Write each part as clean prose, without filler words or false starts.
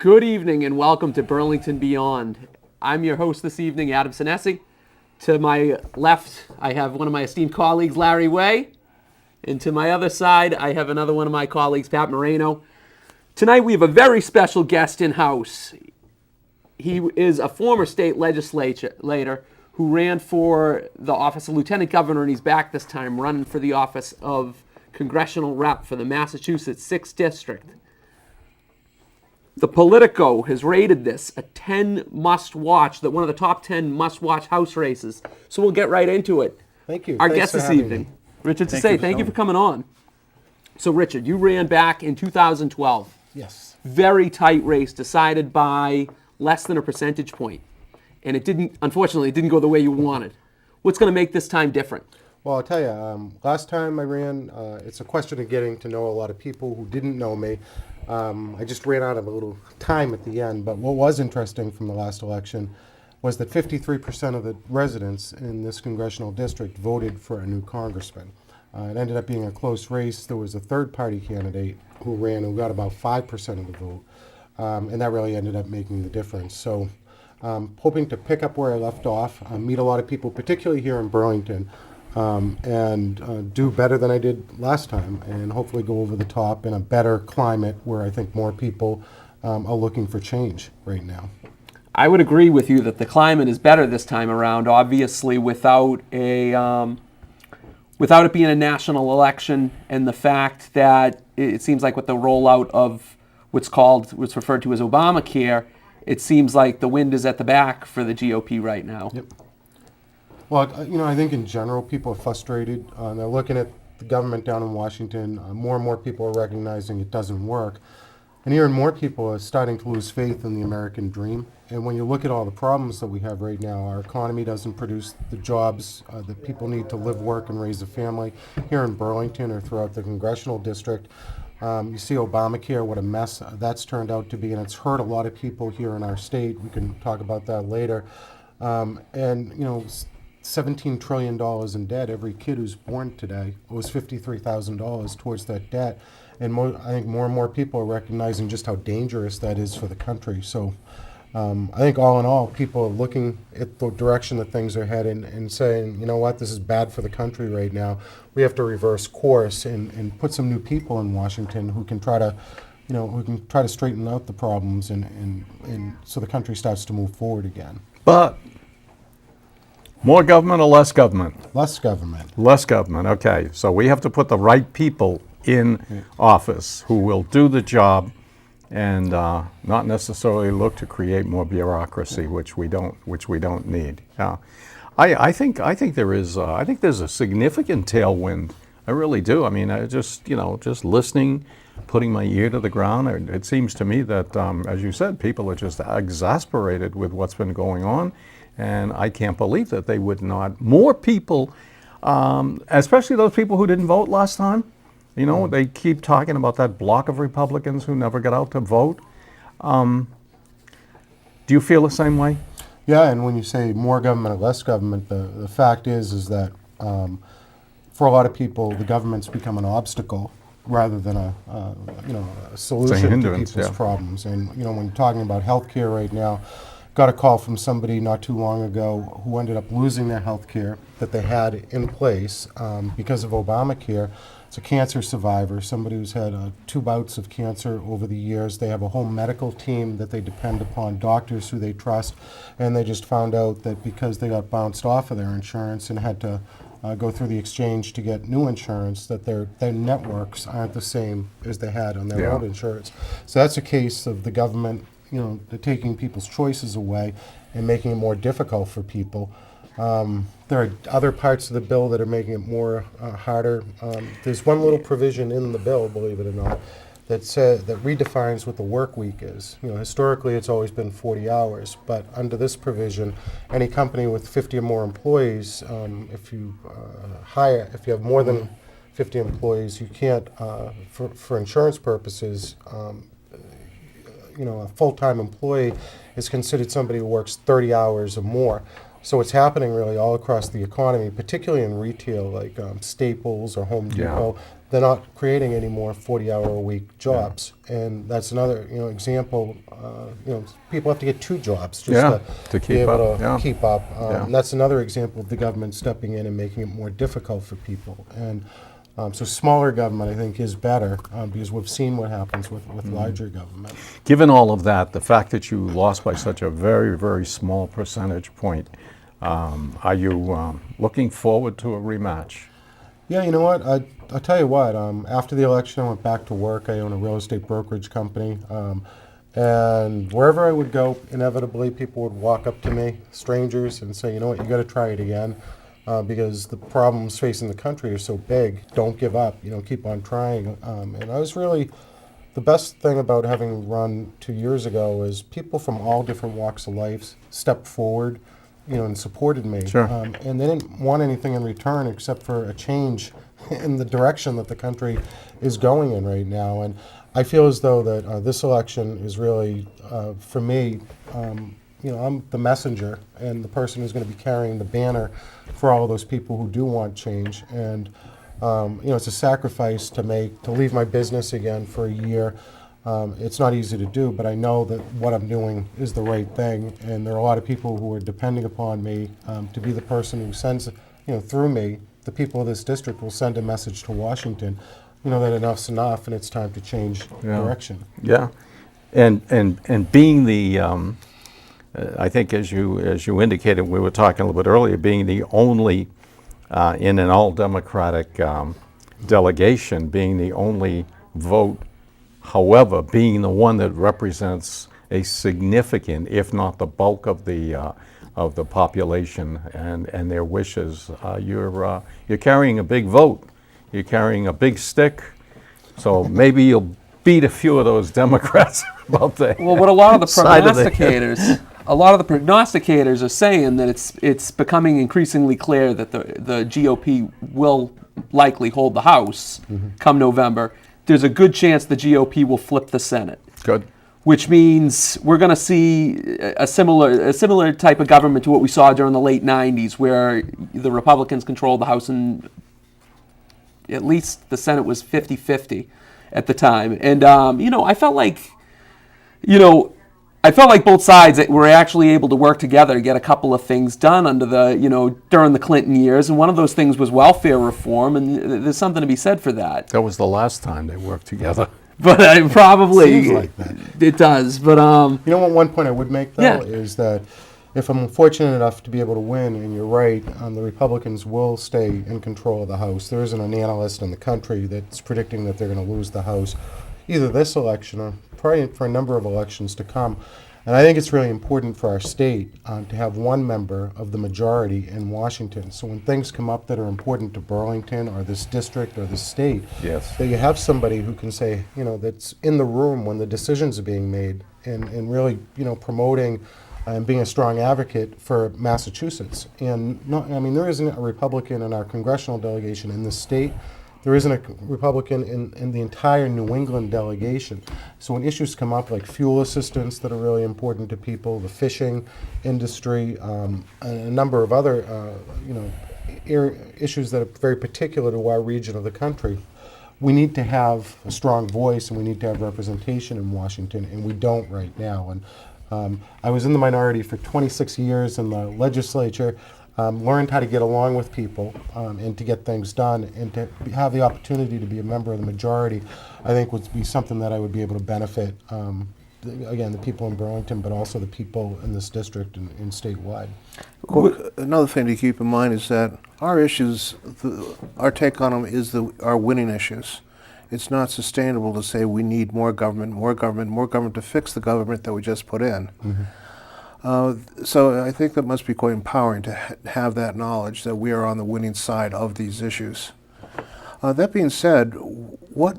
Good evening and welcome to Burlington Beyond. I'm your host this evening, Adam Sinesi. To my left, I have one of my esteemed colleagues, Larry Way. And to my other side, I have another one of my colleagues, Pat Moreno. Tonight we have a very special guest in-house. He is a former state legislator who ran for the office of lieutenant governor, and he's back this time running for the office of congressional rep for the Massachusetts 6th District. The Politico has rated this a 10 must-watch, one of the top 10 must-watch House races. So we'll get right into it. Thank you. Our Thanks guest for this having evening, me. Richard Tisei, thank you for coming on. So Richard, you ran back in 2012. Yes. Very tight race, decided by less than a percentage point. And unfortunately, it didn't go the way you wanted. What's going to make this time different? Well, I'll tell you, last time I ran, it's a question of getting to know a lot of people who didn't know me. I just ran out of a little time at the end, but what was interesting from the last election was that 53% of the residents in this congressional district voted for a new congressman. It ended up being a close race. There was a third-party candidate who ran who got about 5% of the vote, and that really ended up making the difference. So hoping to pick up where I left off, meet a lot of people, particularly here in Burlington, and do better than I did last time, and hopefully go over the top in a better climate where I think more people are looking for change right now. I would agree with you that the climate is better this time around, obviously without it being a national election, and the fact that it seems like with the rollout of what's referred to as Obamacare, it seems like the wind is at the back for the GOP right now. Yep. Well, I think in general people are frustrated. They're looking at the government down in Washington. More and more people are recognizing it doesn't work. And here more people are starting to lose faith in the American dream. And when you look at all the problems that we have right now, our economy doesn't produce the jobs that people need to live, work, and raise a family here in Burlington or throughout the Congressional District. You see Obamacare, what a mess that's turned out to be, and it's hurt a lot of people here in our state. We can talk about that later. $17 trillion in debt. Every kid who's born today owes $53,000 towards that debt. And I think more and more people are recognizing just how dangerous that is for the country. So I think all in all, people are looking at the direction that things are heading and saying, you know what, this is bad for the country right now. We have to reverse course and put some new people in Washington who can try to straighten out the problems and so the country starts to move forward again. But more government or less government? Less government. Less government, okay. So we have to put the right people in office who will do the job and not necessarily look to create more bureaucracy, which we don't need. I think there's a significant tailwind. I really do. I mean, I just listening, putting my ear to the ground. It seems to me that, as you said, people are just exasperated with what's been going on. And I can't believe that they would not. More people, especially those people who didn't vote last time, they keep talking about that block of Republicans who never got out to vote. Do you feel the same way? Yeah, and when you say more government or less government, the fact is that for a lot of people, the government's become an obstacle rather than a solution to people's problems. And when you're talking about healthcare right now, got a call from somebody not too long ago who ended up losing their health care that they had in place because of Obamacare. It's a cancer survivor, somebody who's had 2 bouts of cancer over the years. They have a whole medical team that they depend upon, doctors who they trust, and they just found out that because they got bounced off of their insurance and had to go through the exchange to get new insurance, that their networks aren't the same as they had on their old insurance. So that's a case of the government they're taking people's choices away and making it more difficult for people. There are other parts of the bill that are making it more harder. There's one little provision in the bill, believe it or not, that redefines what the work week is. Historically it's always been 40 hours, but under this provision, any company with 50 or more employees, if you have more than 50 employees, you can't, for insurance purposes, a full-time employee is considered somebody who works 30 hours or more. So it's happening really all across the economy, particularly in retail, like Staples or Home Depot. they're not creating any more 40-hour-a-week jobs. And that's another, example. People have to get 2 jobs just to be keep able up, to yeah. keep up. Yeah. And that's another example of the government stepping in and making it more difficult for people. And so smaller government, I think, is better because we've seen what happens with larger government. Given all of that, the fact that you lost by such a very, very small percentage point, are you looking forward to a rematch? Yeah, you know what? I'll tell you what. After the election, I went back to work. I own a real estate brokerage company. And wherever I would go, inevitably, people would walk up to me, strangers, and say, you know what, you got to try it again. Because the problems facing the country are so big. Don't give up. Keep on trying. And I was really, the best thing about having run 2 years ago is people from all different walks of life stepped forward, and supported me. Sure. And they didn't want anything in return except for a change in the direction that the country is going in right now. And I feel as though that this election is really, for me, I'm the messenger and the person who's going to be carrying the banner for all of those people who do want change. And it's a sacrifice to make, to leave my business again for a year. It's not easy to do, but I know that what I'm doing is the right thing. And there are a lot of people who are depending upon me to be the person who sends, through me, the people of this district will send a message to Washington, that enough's enough and it's time to change direction. Yeah, and being the, I think as you indicated, we were talking a little bit earlier, being the only in an all-Democratic delegation, being the only vote, however, being the one that represents a significant, if not the bulk of the population and their wishes, you're carrying a big vote. You're carrying a big stick, so maybe you'll beat a few of those Democrats about the Well, what a lot of the side of the- prognosticators are saying that it's becoming increasingly clear that the GOP will likely hold the House come November. There's a good chance the GOP will flip the Senate. Good. Which means we're going to see a similar type of government to what we saw during the late 90s, where the Republicans controlled the House and at least the Senate was 50-50 at the time. And, I felt like both sides were actually able to work together to get a couple of things done under during the Clinton years. And one of those things was welfare reform, and there's something to be said for that. That was the last time they worked together. But probably Seems like that. it does. But One point I would make, though, Yeah. is that if I'm fortunate enough to be able to win, and you're right, the Republicans will stay in control of the House. There isn't an analyst in the country that's predicting that they're going to lose the House, either this election or probably for a number of elections to come. And I think it's really important for our state to have one member of the majority in Washington. So when things come up that are important to Burlington or this district or the state, Yes. that you have somebody who can say, that's in the room when the decisions are being made and really, promoting and being a strong advocate for Massachusetts. And there isn't a Republican in our congressional delegation in the state. There isn't a Republican in the entire New England delegation. So when issues come up like fuel assistance that are really important to people, the fishing industry, and a number of other issues that are very particular to our region of the country, we need to have a strong voice and we need to have representation in Washington, and we don't right now. And I was in the minority for 26 years in the legislature. Learned how to get along with people and to get things done, and to have the opportunity to be a member of the majority, I think would be something that I would be able to benefit, again, the people in Burlington, but also the people in this district and statewide. Another thing to keep in mind is that our issues, our take on them is our winning issues. It's not sustainable to say we need more government to fix the government that we just put in. So I think that must be quite empowering to have that knowledge that we are on the winning side of these issues. That being said, what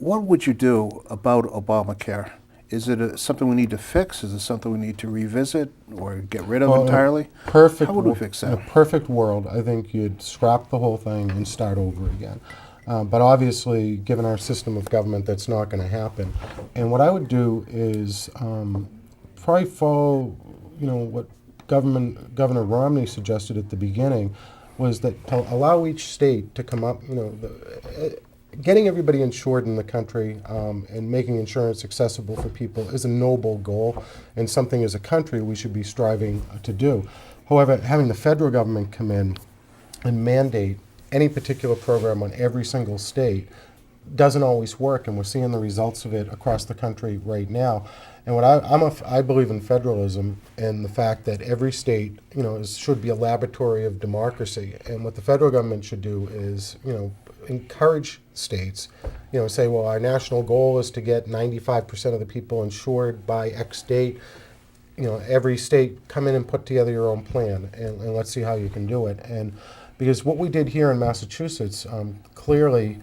would you do about Obamacare? Is it something we need to fix? Is it something we need to revisit or get rid of entirely? How would we fix that? In a perfect world, I think you'd scrap the whole thing and start over again. But obviously, given our system of government, that's not going to happen. And what I would do is probably follow, what Governor Romney suggested at the beginning, was that to allow each state to come up, getting everybody insured in the country and making insurance accessible for people is a noble goal and something as a country we should be striving to do. However, having the federal government come in and mandate any particular program on every single state doesn't always work, and we're seeing the results of it across the country right now. And what I believe in federalism and the fact that every state, should be a laboratory of democracy. And what the federal government should do is, encourage states, say, well, our national goal is to get 95% of the people insured by X date. Every state come in and put together your own plan, and let's see how you can do it. And because what we did here in Massachusetts clearly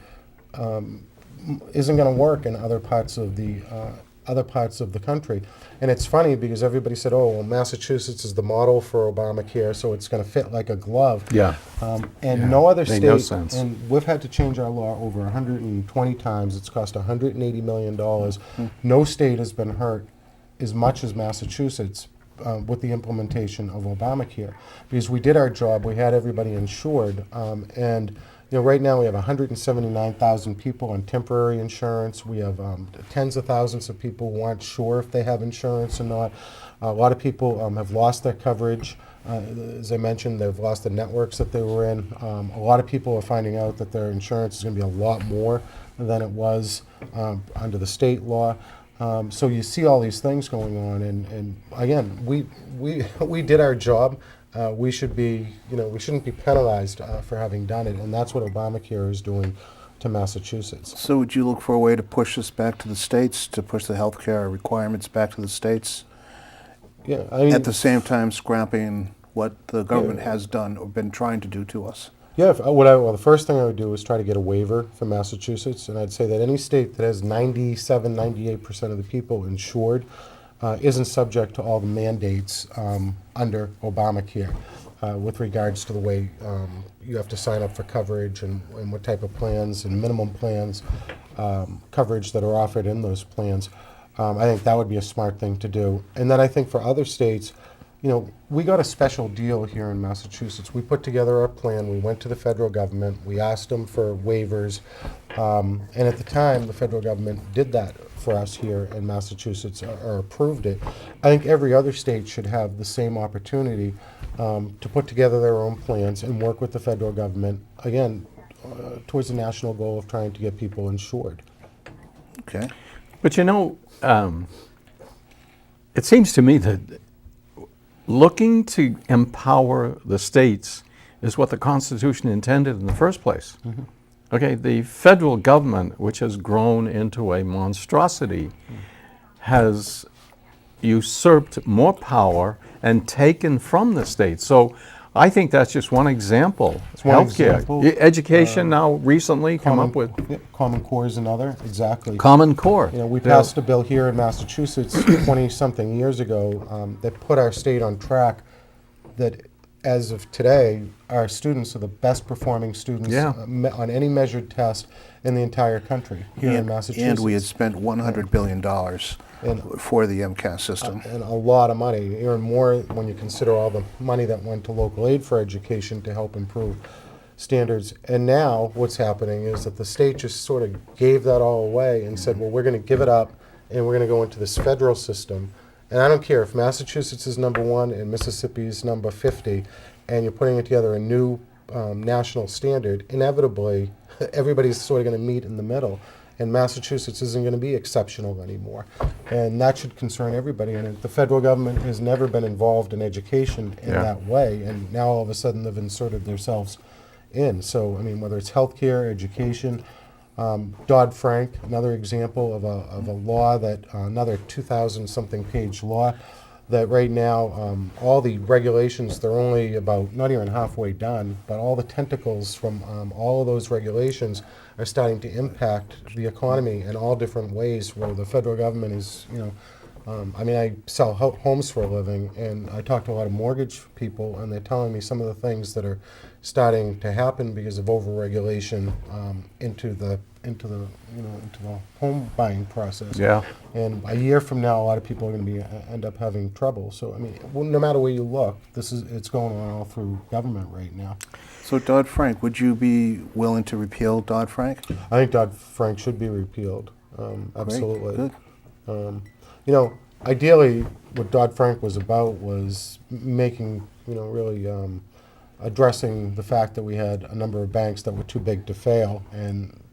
isn't going to work in other parts of the country. And it's funny because everybody said, oh, well, Massachusetts is the model for Obamacare, so it's going to fit like a glove. Yeah. No other made state, no sense. and we've had to change our law over 120 times. It's cost $180 million. No state has been hurt as much as Massachusetts with the implementation of Obamacare, because we did our job. We had everybody insured, and right now we have 179,000 people on temporary insurance. We have tens of thousands of people who aren't sure if they have insurance or not. A lot of people have lost their coverage. As I mentioned, they've lost the networks that they were in. A lot of people are finding out that their insurance is going to be a lot more than it was under the state law. So you see all these things going on, and again, we did our job. We should be, we shouldn't be penalized for having done it, and that's what Obamacare is doing to Massachusetts. So would you look for a way to push this back to the states, to push the healthcare requirements back to the states, Yeah, I mean, at the same time scrapping what the government has done or been trying to do to us? yeah. Well, the first thing I would do is try to get a waiver for Massachusetts, and I'd say that any state that has 97, 98% of the people insured isn't subject to all the mandates under Obamacare with regards to the way you have to sign up for coverage and what type of plans and minimum plans coverage that are offered in those plans. I think that would be a smart thing to do. And then I think for other states, we got a special deal here in Massachusetts. We put together our plan. We went to the federal government. We asked them for waivers. And at the time, the federal government did that for us here in Massachusetts or approved it. I think every other state should have the same opportunity to put together their own plans and work with the federal government, again, towards the national goal of trying to get people insured. Okay. But it seems to me that looking to empower the states is what the Constitution intended in the first place. Mm-hmm. Okay, the federal government, which has grown into a monstrosity, has usurped more power and taken from the states. So I think that's just one example. one Healthcare, example. Education now recently come up with Common Core is another, exactly. Common Core. We passed a bill here in Massachusetts 20-something years ago that put our state on track that as of today, our students are the best performing students on any measured test in the entire country here in Massachusetts. And we had spent $100 billion for the MCAS system. And a lot of money, even more when you consider all the money that went to local aid for education to help improve standards. And now what's happening is that the state just sort of gave that all away and said, well, we're going to give it up and we're going to go into this federal system. And I don't care if Massachusetts is number 1 and Mississippi is number 50, and you're putting together a new national standard, inevitably everybody's sort of going to meet in the middle. And Massachusetts isn't going to be exceptional anymore. And that should concern everybody. And the federal government has never been involved in education in that way. And now all of a sudden they've inserted themselves in. So, I mean, whether it's healthcare, education, Dodd-Frank, another example of a law that, another 2,000-something page law that right now all the regulations, they're only about, not even halfway done, but all the tentacles from all of those regulations are starting to impact the economy in all different ways, where the federal government is, I mean, I sell homes for a living, and I talk to a lot of mortgage people, and they're telling me some of the things that are starting to happen because of overregulation into the home buying process. Yeah. And a year from now, a lot of people are going to be end up having trouble. So I mean, no matter where you look, it's going on all through government right now. So Dodd-Frank, would you be willing to repeal Dodd-Frank? I think Dodd-Frank should be repealed. Absolutely. Great, You know, ideally, what Dodd-Frank was about was making, really addressing the fact that we had a number of banks that were too big to fail,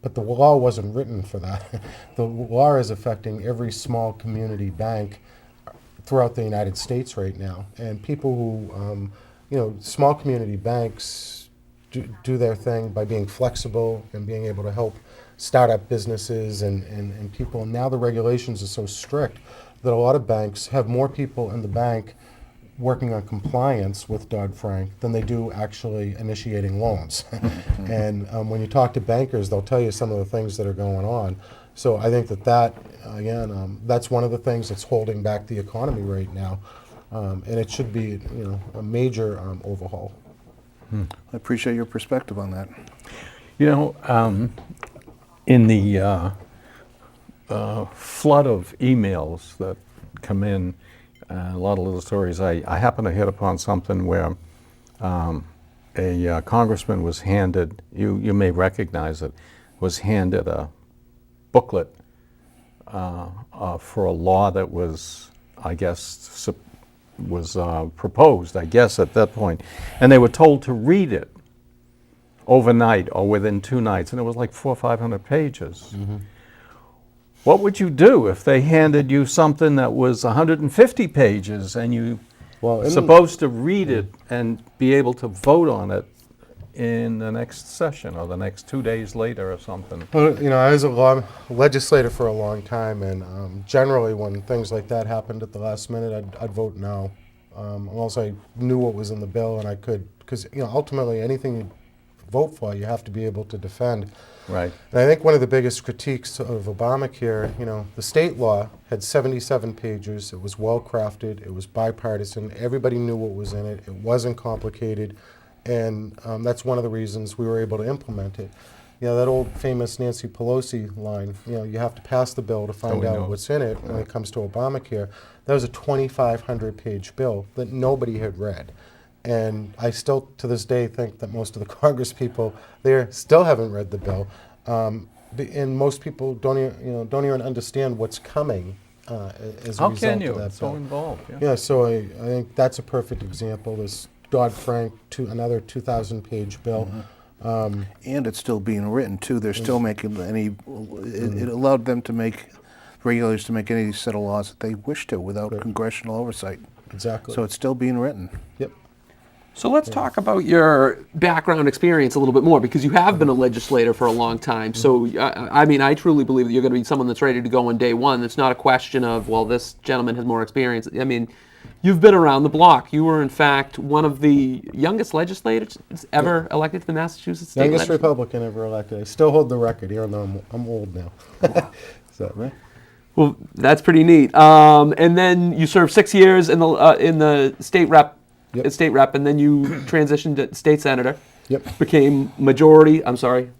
but the law wasn't written for that. The law is affecting every small community bank throughout the United States right now, and people who, small community banks do their thing by being flexible and being able to help startup businesses and people. And now the regulations are so strict that a lot of banks have more people in the bank working on compliance with Dodd-Frank than they do actually initiating loans. And when you talk to bankers, they'll tell you some of the things that are going on. So I think that again, that's one of the things that's holding back the economy right now. And it should be, a major overhaul. I appreciate your perspective on that. In the flood of emails that come in, a lot of little stories, I happened to hit upon something where a congressman was handed, you may recognize it, was handed a booklet for a law that was, I guess, was proposed, I guess, at that point. And they were told to read it overnight or within 2 nights, and it was like 400 or 500 pages. Mm-hmm. What would you do if they handed you something that was 150 pages and you were supposed to read it and be able to vote on it in the next session or the next 2 days later or something? Well, I was a legislator for a long time, and generally when things like that happened at the last minute, I'd vote no, unless I knew what was in the bill and I could, because ultimately anything you vote for, you have to be able to defend. Right. And I think one of the biggest critiques of Obamacare, the state law had 77 pages. It was well crafted. It was bipartisan. Everybody knew what was in it. It wasn't complicated. And that's one of the reasons we were able to implement it. That old famous Nancy Pelosi line, you have to pass the bill to find out what's in it when it comes to Obamacare. That was a 2,500-page bill that nobody had read. And I still, to this day, think that most of the Congress people there still haven't read the bill, and most people don't even understand what's coming as a result of that bill. How can you? It's so involved. Yeah, so I think that's a perfect example. This Dodd-Frank, another 2,000-page bill. Mm-hmm. And it's still being written too. They're still making it allowed them to make regulators to make any set of laws that they wish to without congressional oversight. Exactly. So it's still being written. Yep. So let's talk about your background experience a little bit more, because you have been a legislator for a long time. So, I truly believe that you're going to be someone that's ready to go on day one. It's not a question of, well, this gentleman has more experience. I mean, you've been around the block. You were, in fact, one of the youngest legislators ever elected to the Massachusetts State Youngest Legislature. Republican ever elected. I still hold the record, even though I'm old now. So, Well, that's pretty neat. And then you served 6 years in the state rep. Yep. State rep, and then you transitioned to state senator. Yep. Became minority leader.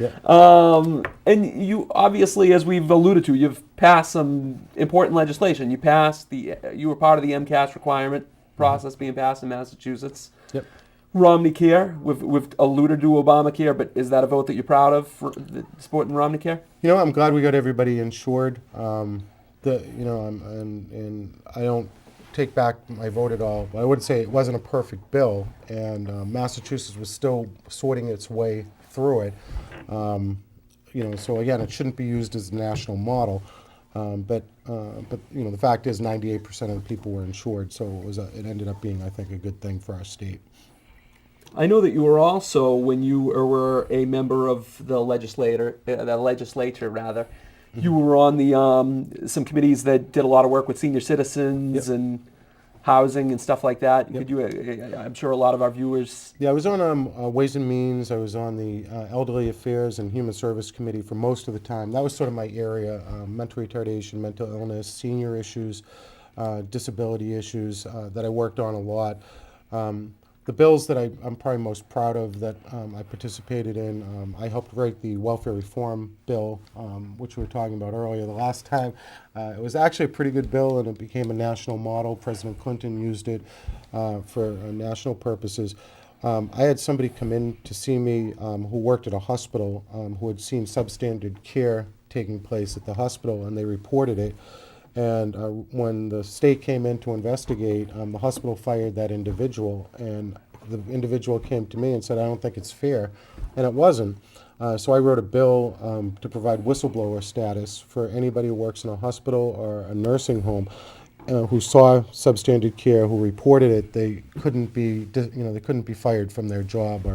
Yep. And you obviously, as we've alluded to, you've passed some important legislation. You were part of the MCAS requirement process being passed in Massachusetts. Yep. Romney Care, we've alluded to Obamacare, but is that a vote that you're proud of for supporting Romney Care? I'm glad we got everybody insured. And I don't take back my vote at all. But I would say it wasn't a perfect bill, and Massachusetts was still sorting its way through it. So again, it shouldn't be used as a national model. But the fact is, 98% of the people were insured, so it ended up being, I think, a good thing for our state. I know that you were also, when you were a member of the legislature, you were on the some committees that did a lot of work with senior citizens. Yep. And housing and stuff like that. Could you? I'm sure a lot of our viewers. Yeah, I was on Ways and Means. I was on the Elderly Affairs and Human Service Committee for most of the time. That was sort of my area: mental retardation, mental illness, senior issues, disability issues that I worked on a lot. The bills that I'm probably most proud of that I participated in, I helped write the welfare reform bill, which we were talking about earlier the last time. It was actually a pretty good bill, and it became a national model. President Clinton used it for national purposes. I had somebody come in to see me who worked at a hospital who had seen substandard care taking place at the hospital, and they reported it. And when the state came in to investigate, the hospital fired that individual, and the individual came to me and said, "I don't think it's fair," and it wasn't. So I wrote a bill to provide whistleblower status for anybody who works in a hospital or a nursing home who saw substandard care, who reported it. They couldn't be, they couldn't be fired from their job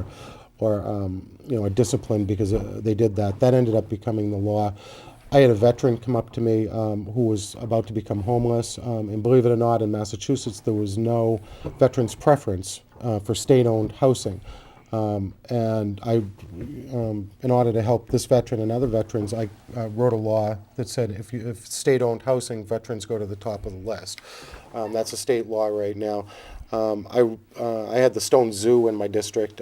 or disciplined because they did that. That ended up becoming the law. I had a veteran come up to me who was about to become homeless, and believe it or not, in Massachusetts there was no veterans preference for state-owned housing. And I, in order to help this veteran and other veterans, I wrote a law that said if state-owned housing, veterans go to the top of the list. That's a state law right now. I had the Stone Zoo in my district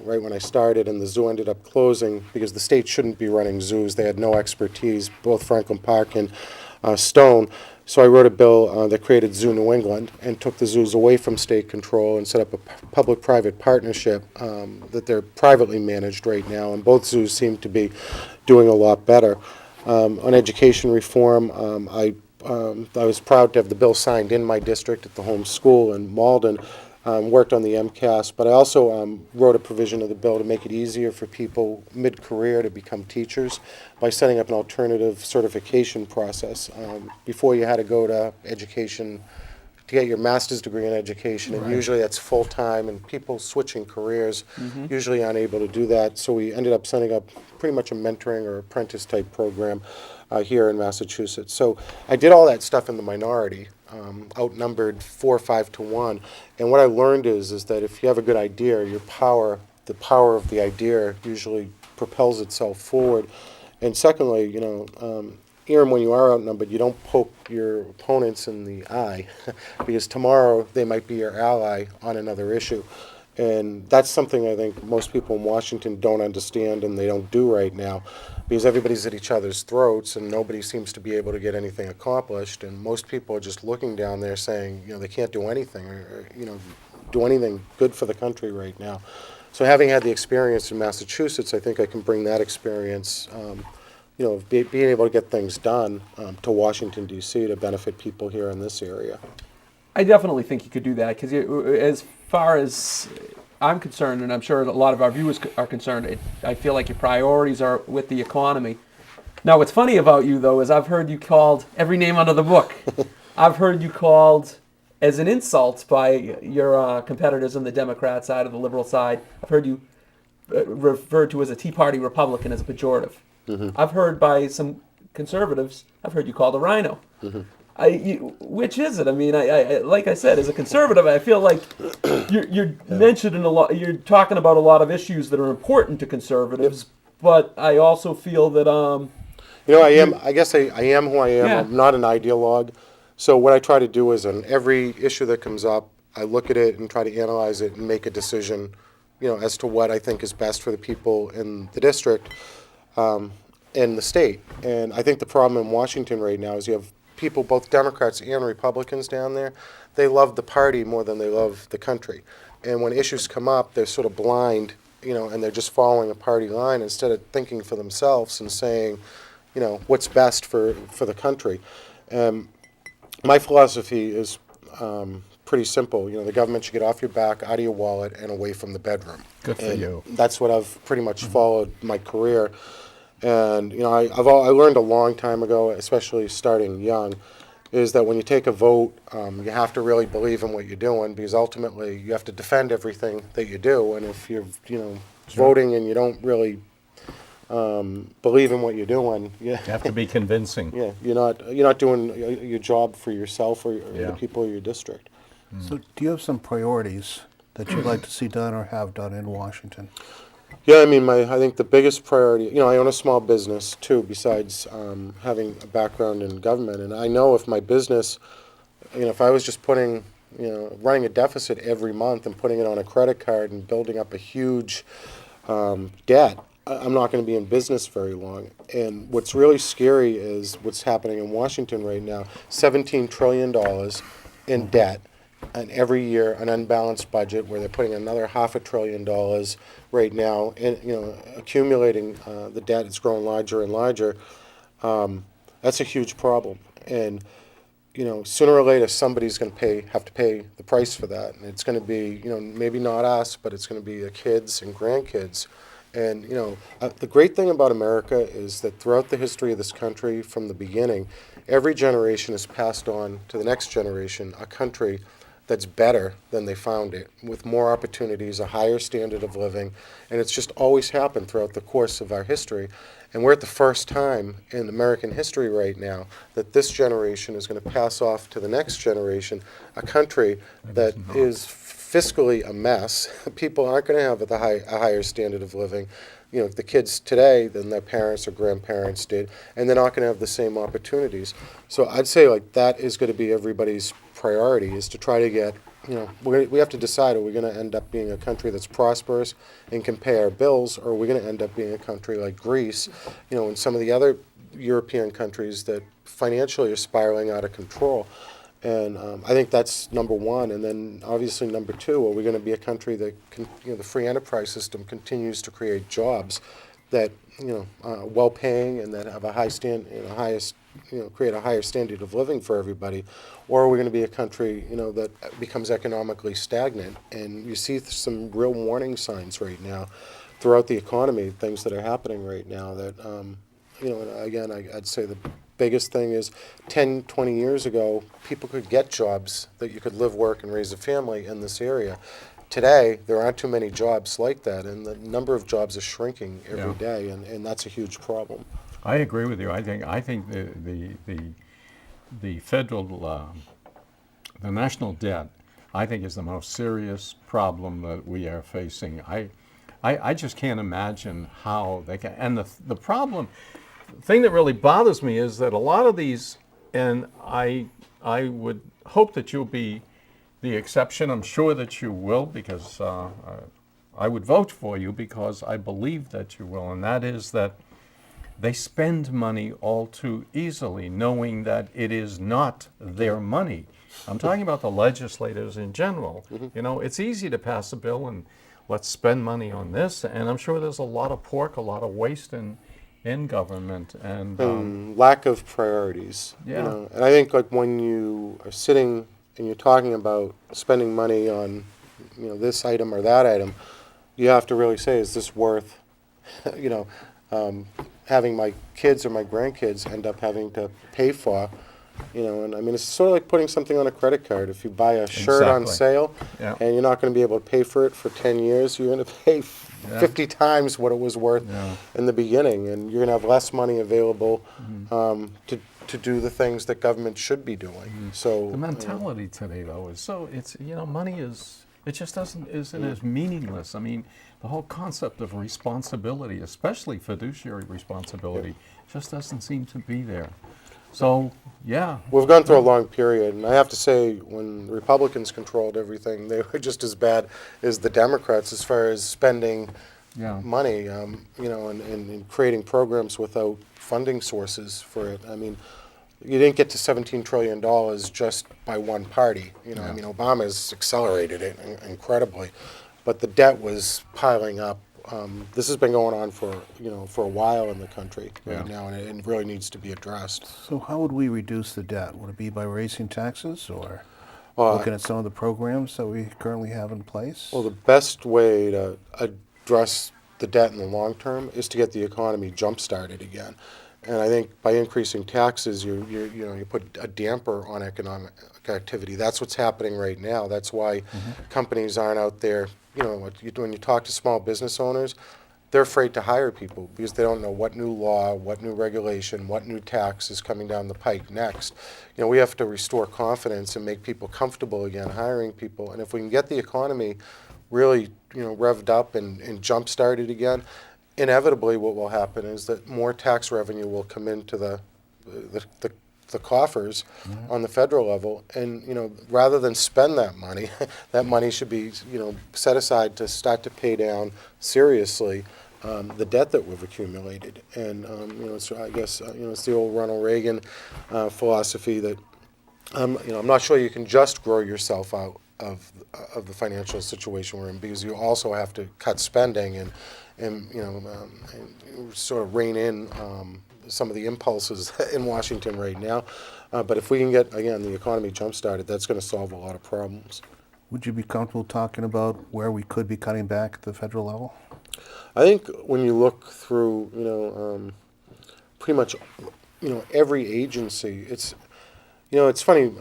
right when I started, and the zoo ended up closing because the state shouldn't be running zoos. They had no expertise, both Franklin Park and Stone. So I wrote a bill that created Zoo New England and took the zoos away from state control and set up a public-private partnership that they're privately managed right now, and both zoos seem to be doing a lot better. On education reform, I was proud to have the bill signed in my district at the home school in Malden, worked on the MCAS, but I also wrote a provision of the bill to make it easier for people mid-career to become teachers by setting up an alternative certification process. Before you had to go to education to get your master's degree in education, and usually that's full-time, and people switching careers usually aren't able to do that, so we ended up setting up pretty much a mentoring or apprentice-type program here in Massachusetts. So I did all that stuff in the minority, outnumbered 4 or 5 to 1. And what I learned is that if you have a good idea, the power of the idea usually propels itself forward. And secondly, even when you are outnumbered, you don't poke your opponents in the eye because tomorrow they might be your ally on another issue. And that's something I think most people in Washington don't understand, and they don't do right now, because everybody's at each other's throats and nobody seems to be able to get anything accomplished, and most people are just looking down there saying, they can't do anything or do anything good for the country right now. So having had the experience in Massachusetts, I think I can bring that experience, being able to get things done to Washington, D.C. to benefit people here in this area. I definitely think you could do that because as far as I'm concerned, and I'm sure a lot of our viewers are concerned, I feel like your priorities are with the economy. Now, what's funny about you, though, is I've heard you called every name under the book. I've heard you called as an insult by your competitors on the Democrat side or the liberal side. I've heard you referred to as a Tea Party Republican as a pejorative. I've heard by some conservatives, I've heard you called a rhino. Which is it? I mean, I like I said, as a conservative, I feel like you're mentioning a lot. You're talking about a lot of issues that are important to conservatives, but I also feel that I am. I guess I am who I am. Yeah. I'm not an ideologue. So what I try to do is, on every issue that comes up, I look at it and try to analyze it and make a decision, as to what I think is best for the people in the district, and the state. And I think the problem in Washington right now is you have people, both Democrats and Republicans down there, they love the party more than they love the country. And when issues come up, they're sort of blind, and they're just following a party line instead of thinking for themselves and saying, what's best for the country. My philosophy is pretty simple. The government should get off your back, out of your wallet, and away from the bedroom. Good for you. That's what I've pretty much followed my career. And I learned a long time ago, especially starting young, is that when you take a vote, you have to really believe in what you're doing, because ultimately you have to defend everything that you do. And if you're voting and you don't really believe in what you're doing, You have to be convincing. you're not doing your job for yourself or the people of your district. So do you have some priorities that you'd like to see done or have done in Washington? Yeah, I mean, I think the biggest priority, I own a small business too, besides having a background in government. And I know if my business, if I was just putting, running a deficit every month and putting it on a credit card and building up a huge debt, I'm not going to be in business very long. And what's really scary is what's happening in Washington right now, $17 trillion in debt. And every year, an unbalanced budget where they're putting another $500 billion right now, and accumulating the debt. It's growing larger and larger. That's a huge problem, and sooner or later, somebody's going to have to pay the price for that, and it's going to be maybe not us, but it's going to be the kids and grandkids. And the great thing about America is that throughout the history of this country, from the beginning, every generation has passed on to the next generation a country that's better than they found it, with more opportunities, a higher standard of living, and it's just always happened throughout the course of our history. And we're at the first time in American history right now that this generation is going to pass off to the next generation a country that is fiscally a mess. People aren't going to have a higher standard of living. The kids today than their parents or grandparents did, and they're not going to have the same opportunities. So I'd say that is going to be everybody's priority, is to try to get, we have to decide, are we going to end up being a country that's prosperous and can pay our bills, or are we going to end up being a country like Greece, and some of the other European countries that financially are spiraling out of control. And I think that's number one. And then obviously number two, are we going to be a country that the free enterprise system continues to create jobs that well-paying and that have a create a higher standard of living for everybody, or are we going to be a country that becomes economically stagnant? And you see some real warning signs right now throughout the economy, things that are happening right now that and again, I'd say the biggest thing is 10, 20 years ago, people could get jobs that you could live, work, and raise a family in this area. Today, there aren't too many jobs like that, and the number of jobs is shrinking every day, and that's a huge problem. I agree with you. I think the federal, the national debt, I think, is the most serious problem that we are facing. I just can't imagine how they can. And the problem, the thing that really bothers me is that a lot of these, and I would hope that you'll be the exception. I'm sure that you will, because I would vote for you because I believe that you will, and that is that they spend money all too easily, knowing that it is not their money. I'm talking about the legislators in general. It's easy to pass a bill and let's spend money on this, and I'm sure there's a lot of pork, a lot of waste in government, and lack of priorities. Yeah. And I think when you are sitting and you're talking about spending money on this item or that item, you have to really say, is this worth having my kids or my grandkids end up having to pay for? And I mean, it's sort of like putting something on a credit card. If you buy a shirt on sale and you're not going to be able to pay for it for 10 years, you're going to pay 50 times what it was worth in the beginning, and you're going to have less money available to do the things that government should be doing. So the mentality today, though, is money isn't as meaningless. I mean, the whole concept of responsibility, especially fiduciary responsibility, just doesn't seem to be there. So, yeah. We've gone through a long period, and I have to say, when the Republicans controlled everything, they were just as bad as the Democrats as far as spending money, and creating programs without funding sources for it. I mean, you didn't get to $17 trillion just by one party. I mean, Obama's accelerated it incredibly, but the debt was piling up. This has been going on for a while in the country right now, and it really needs to be addressed. So how would we reduce the debt? Would it be by raising taxes or looking at some of the programs that we currently have in place? Well, the best way to address the debt in the long term is to get the economy jump-started again. And I think by increasing taxes, you put a damper on economic activity. That's what's happening right now. That's why companies aren't out there. When you talk to small business owners, they're afraid to hire people because they don't know what new law, what new regulation, what new tax is coming down the pike next. We have to restore confidence and make people comfortable again hiring people. And if we can get the economy really, revved up and jump-started again, inevitably what will happen is that more tax revenue will come into the coffers on the federal level, and rather than spend that money, that money should be set aside to start to pay down seriously the debt that we've accumulated. And I guess it's the old Ronald Reagan philosophy that I'm not sure you can just grow yourself out of the financial situation we're in, because you also have to cut spending and sort of rein in some of the impulses in Washington right now. But if we can get, again, the economy jump-started, that's going to solve a lot of problems. Would you be comfortable talking about where we could be cutting back at the federal level? I think when you look through, pretty much, every agency, it's funny.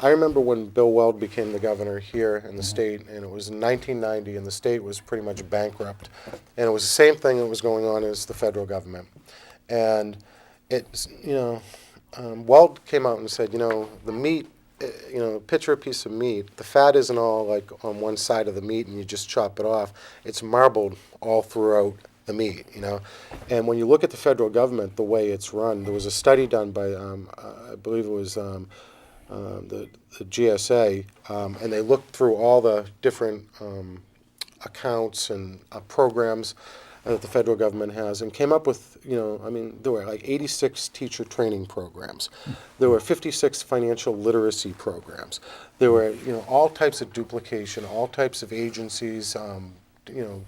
I remember when Bill Weld became the governor here in the state, and it was in 1990, and the state was pretty much bankrupt. And it was the same thing that was going on as the federal government. And it's, Weld came out and said, the meat, picture a piece of meat. The fat isn't all like on one side of the meat and you just chop it off. It's marbled all throughout the meat, And when you look at the federal government, the way it's run, there was a study done by, I believe it was the GSA, and they looked through all the different accounts and programs that the federal government has, and came up with, there were like 86 teacher training programs. There were 56 financial literacy programs. There were, all types of duplication, all types of agencies,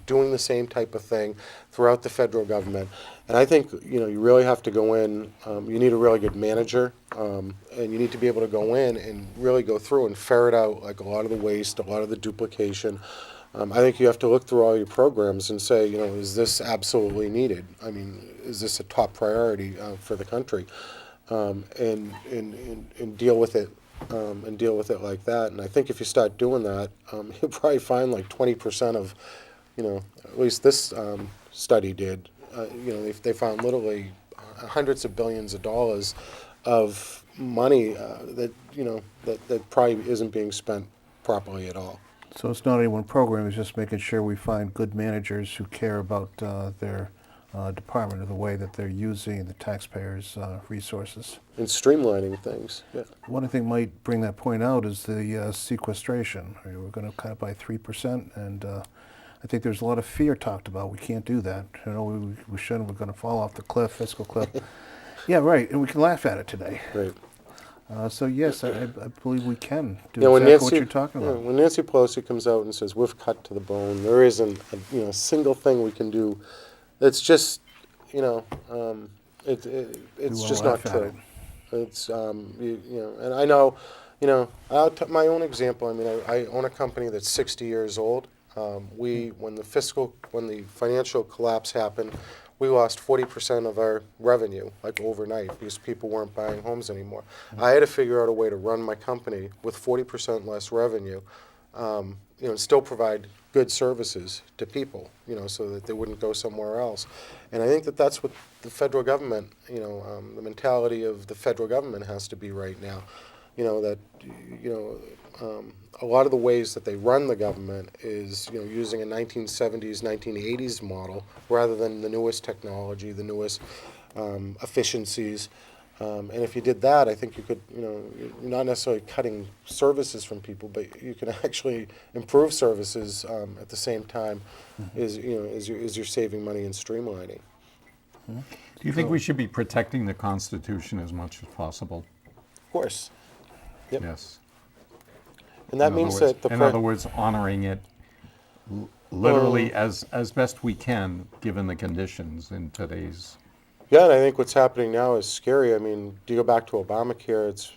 doing the same type of thing throughout the federal government. And I think, you really have to go in, you need a really good manager, and you need to be able to go in and really go through and ferret out like a lot of the waste, a lot of the duplication. I think you have to look through all your programs and say, is this absolutely needed? I mean, is this a top priority for the country? And deal with it, like that. And I think if you start doing that, you'll probably find like 20% of, at least this study did. They found literally hundreds of billions of dollars of money that probably isn't being spent properly at all. So it's not any one program, it's just making sure we find good managers who care about their department or the way that they're using the taxpayers' resources. And streamlining things, yeah. One thing might bring that point out is the sequestration. We're going to cut it by 3%, and I think there's a lot of fear talked about. We can't do that. We shouldn't. We're going to fall off the cliff, fiscal cliff. Yeah, right, and we can laugh at it today. Right. So yes, I believe we can do when exactly what you're talking about. When Nancy Pelosi comes out and says, we've cut to the bone, there isn't a single thing we can do. It's just, it's just not true. It's, and I know, my own example, I own a company that's 60 years old. When the financial collapse happened, we lost 40% of our revenue, like overnight, because people weren't buying homes anymore. I had to figure out a way to run my company with 40% less revenue, and still provide good services to people, so that they wouldn't go somewhere else. And I think that that's what the federal government, the mentality of the federal government has to be right now. A lot of the ways that they run the government is, using a 1970s, 1980s model rather than the newest technology, the newest efficiencies. And if you did that, I think you could, you're not necessarily cutting services from people, but you can actually improve services at the same time as you're saving money and streamlining. Do you think we should be protecting the Constitution as much as possible? Of course. Yep. Yes. And that means that in other words, honoring it literally as best we can, given the conditions in today's. Yeah, and I think what's happening now is scary. Do you go back to Obamacare, it's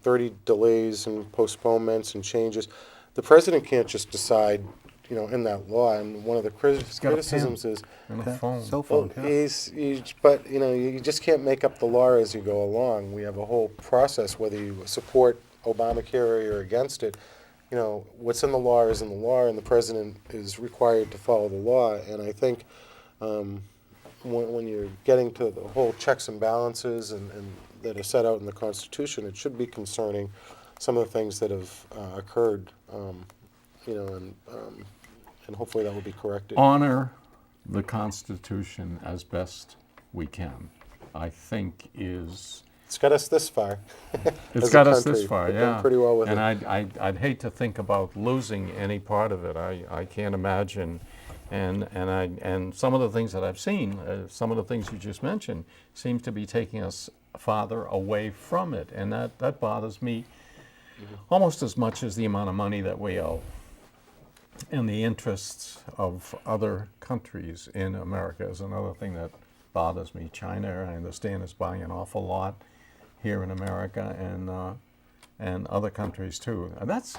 30 delays and postponements and changes. The president can't just decide, in that law. And one of the criticisms is, cell phone. But you just can't make up the law as you go along. We have a whole process, whether you support Obamacare or against it. What's in the law is in the law, and the president is required to follow the law. And I think when you're getting to the whole checks and balances and that are set out in the Constitution, it should be concerning some of the things that have occurred, and hopefully that will be corrected. Honor the Constitution as best we can, I think is... It's got us this far. It's as a got us country. this far, We've done yeah. pretty well with and it. I'd hate to think about losing any part of it. I can't imagine. And some of the things that I've seen, some of the things you just mentioned, seem to be taking us farther away from it. And that bothers me almost as much as the amount of money that we owe and the interests of other countries in America is another thing that bothers me. China, I understand, is buying an awful lot here in America and other countries too. And that's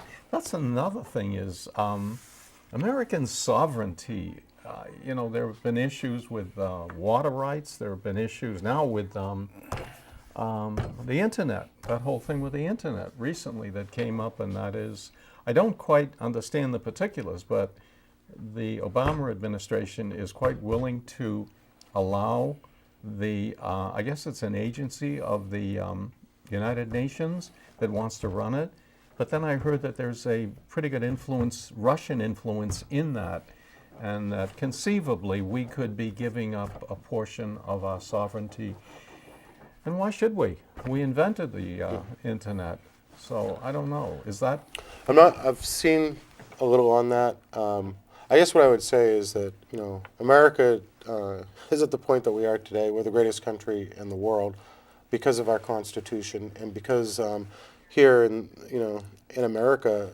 another thing is American sovereignty. There have been issues with water rights. There have been issues now with the internet, that whole thing with the internet recently that came up, and that is, I don't quite understand the particulars, but the Obama administration is quite willing to allow the, I guess it's an agency of the United Nations that wants to run it. But then I heard that there's a pretty good influence, Russian influence in that, and that conceivably we could be giving up a portion of our sovereignty. And why should we? We invented the internet. So I don't know. Is that? I've seen a little on that. I guess what I would say is that, America is at the point that we are today. We're the greatest country in the world because of our Constitution, and because here in America,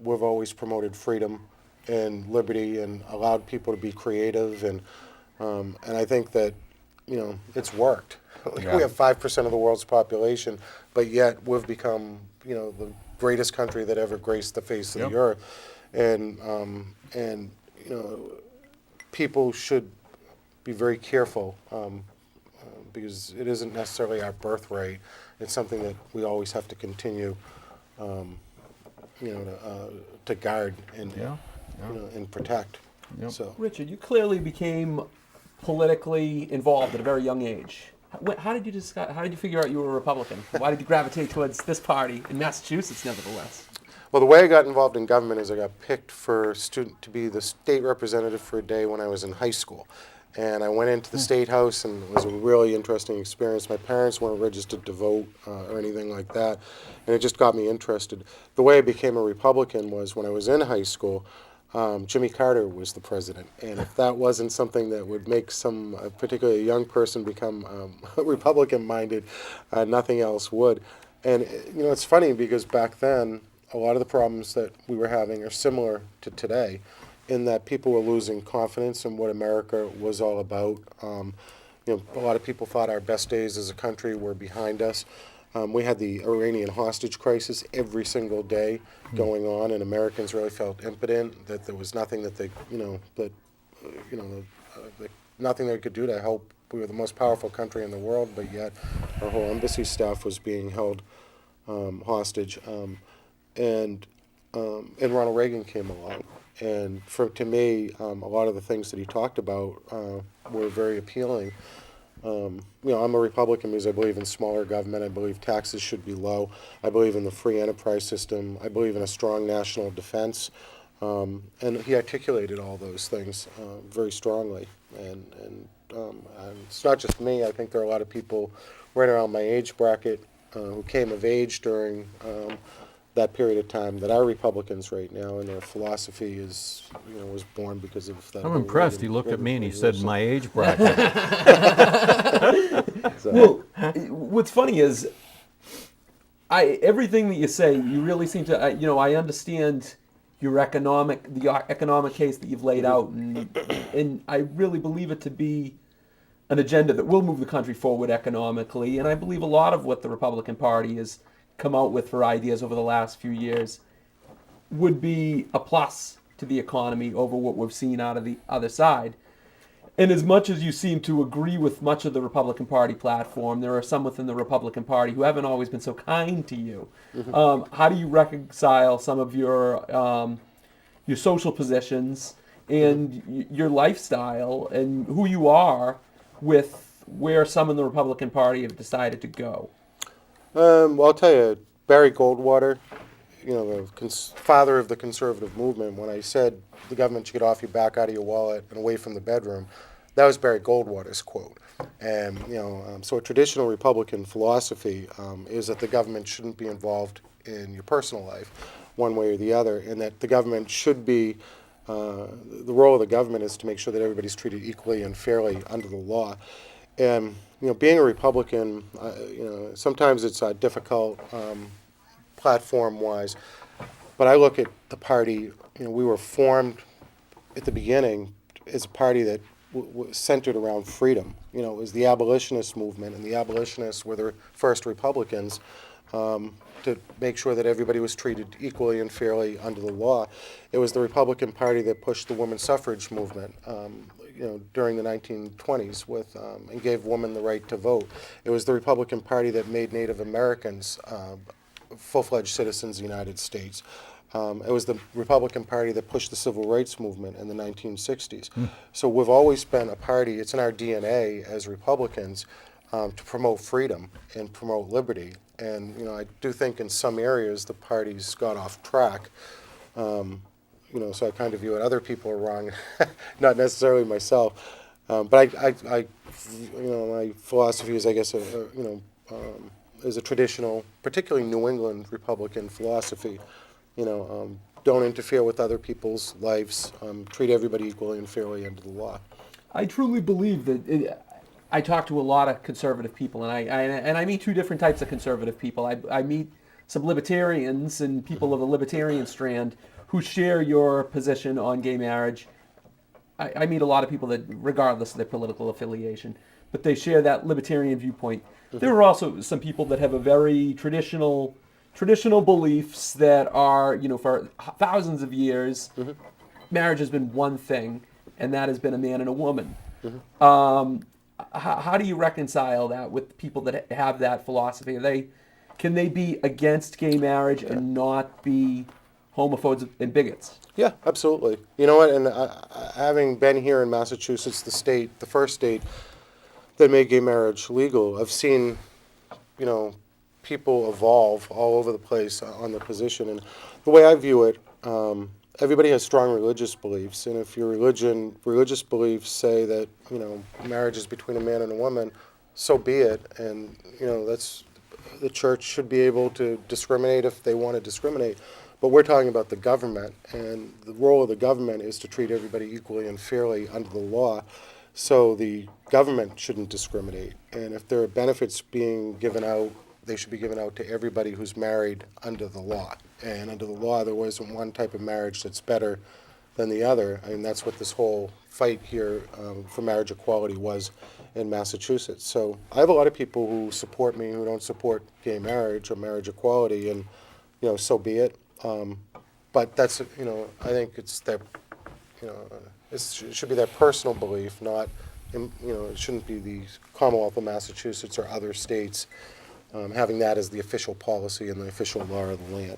we've always promoted freedom and liberty and allowed people to be creative, and I think that it's worked. Yeah. We have 5% of the world's population, but yet we've become the greatest country that ever graced the face of Yep. the earth, and people should be very careful because it isn't necessarily our birthright. It's something that we always have to continue, to guard and and protect. Yep. So Richard, you clearly became politically involved at a very young age. How did you figure out you were a Republican? Why did you gravitate towards this party in Massachusetts, nevertheless? well, the way I got involved in government is I got picked to be the state representative for a day when I was in high school. And I went into the State House, and it was a really interesting experience. My parents weren't registered to vote or anything like that, and it just got me interested. The way I became a Republican was when I was in high school, Jimmy Carter was the president. And if that wasn't something that would make a particularly young person become Republican-minded, nothing else would. And, it's funny because back then, a lot of the problems that we were having are similar to today, in that people were losing confidence in what America was all about. A lot of people thought our best days as a country were behind us. We had the Iranian hostage crisis every single day going on, and Americans really felt impotent, that there was nothing that nothing they could do to help. We were the most powerful country in the world, but yet our whole embassy staff was being held hostage. And Ronald Reagan came along. And to me, a lot of the things that he talked about were very appealing. I'm a Republican because I believe in smaller government. I believe taxes should be low. I believe in the free enterprise system. I believe in a strong national defense. And he articulated all those things very strongly. And it's not just me. I think there are a lot of people right around my age bracket who came of age during that period of time that are Republicans right now, and their philosophy was born because of that. I'm impressed. He looked at me and he said, "My age bracket." Well, what's funny is, everything that you say, you really seem to, I understand the economic case that you've laid out, and I really believe it to be an agenda that will move the country forward economically, and I believe a lot of what the Republican Party has come out with for ideas over the last few years would be a plus to the economy over what we've seen out of the other side. And as much as you seem to agree with much of the Republican Party platform, there are some within the Republican Party who haven't always been so kind to you. Mm-hmm. How do you reconcile some of your social positions and your lifestyle and who you are with where some in the Republican Party have decided to go? Well, I'll tell you, Barry Goldwater, the father of the conservative movement, when I said the government should get off your back, out of your wallet, and away from the bedroom, that was Barry Goldwater's quote. And, so a traditional Republican philosophy is that the government shouldn't be involved in your personal life, one way or the other, and that the government should be, the role of the government is to make sure that everybody's treated equally and fairly under the law. And, being a Republican, sometimes it's difficult platform-wise, but I look at the party, we were formed at the beginning as a party that was centered around freedom. It was the abolitionist movement, and the abolitionists were the first Republicans to make sure that everybody was treated equally and fairly under the law. It was the Republican Party that pushed the women's suffrage movement, during the 1920s and gave women the right to vote. It was the Republican Party that made Native Americans full-fledged citizens of the United States. It was the Republican Party that pushed the civil rights movement in the 1960s. So we've always been a party, it's in our DNA as Republicans, to promote freedom and promote liberty. And, I do think in some areas the party's got off track. So I kind of view it. Other people are wrong, not necessarily myself. But my philosophy is, I guess, is a traditional, particularly New England Republican philosophy. Don't interfere with other people's lives. Treat everybody equally and fairly under the law. I truly believe that. I talk to a lot of conservative people, and I meet two different types of conservative people. I meet some libertarians and people of the libertarian strand who share your position on gay marriage. I meet a lot of people that, regardless of their political affiliation, but they share that libertarian viewpoint. There are also some people that have a very traditional beliefs that are, for thousands of years, marriage has been one thing, and that has been a man and a woman. How do you reconcile that with people that have that philosophy? Can they be against gay marriage and not be homophobes and bigots? Yeah, absolutely. You know what? And having been here in Massachusetts, the first state that made gay marriage legal, I've seen, people evolve all over the place on the position. And the way I view it, everybody has strong religious beliefs, and if your religious beliefs say that marriage is between a man and a woman, so be it. And that's the church should be able to discriminate if they want to discriminate. But we're talking about the government, and the role of the government is to treat everybody equally and fairly under the law. So the government shouldn't discriminate, and if there are benefits being given out, they should be given out to everybody who's married under the law. And under the law, there wasn't one type of marriage that's better than the other. I mean, that's what this whole fight here for marriage equality was in Massachusetts. So I have a lot of people who support me who don't support gay marriage or marriage equality, and so be it. But that's I think it's their it should be their personal belief, not it shouldn't be the Commonwealth of Massachusetts or other states having that as the official policy and the official law of the land.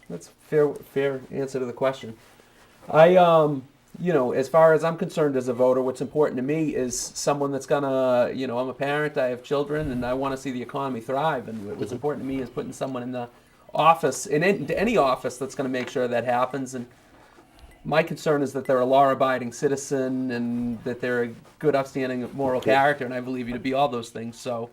That's fair answer to the question. As far as I'm concerned as a voter, what's important to me is someone that's gonna, I'm a parent, I have children, and I want to see the economy thrive. And what's important to me is putting someone in the office, into any office, that's going to make sure that happens. And my concern is that they're a law-abiding citizen and that they're a good, upstanding, moral character, and I believe you to be all those things. So,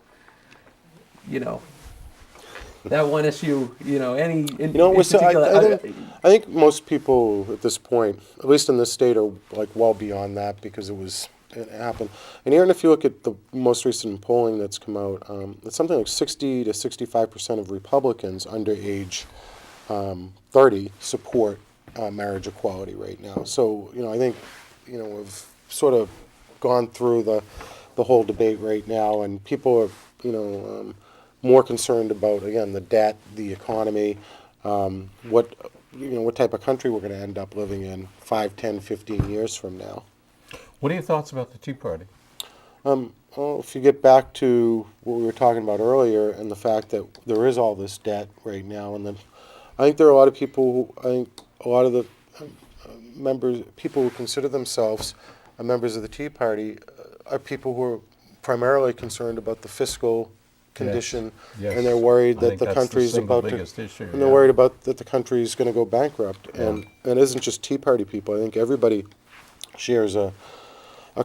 that one issue, any in particular. I think most people at this point, at least in this state, are like well beyond that because it happened. And even if you look at the most recent polling that's come out, it's something like 60 to 65% of Republicans under age 30 support marriage equality right now. So I think we've sort of gone through the whole debate right now, and people are more concerned about, again, the debt, the economy, what type of country we're going to end up living in 5, 10, 15 years from now. What are your thoughts about the Tea Party? Well, if you get back to what we were talking about earlier and the fact that there is all this debt right now, and then I think there are a lot of people, a lot of the people who consider themselves members of the Tea Party are people who are primarily concerned about the fiscal condition, Yes. and they're worried I that think the that's the country's single about to, biggest issue, and they're yeah. worried about that the country's going to go bankrupt. Yeah. And it isn't just Tea Party people. I think everybody shares a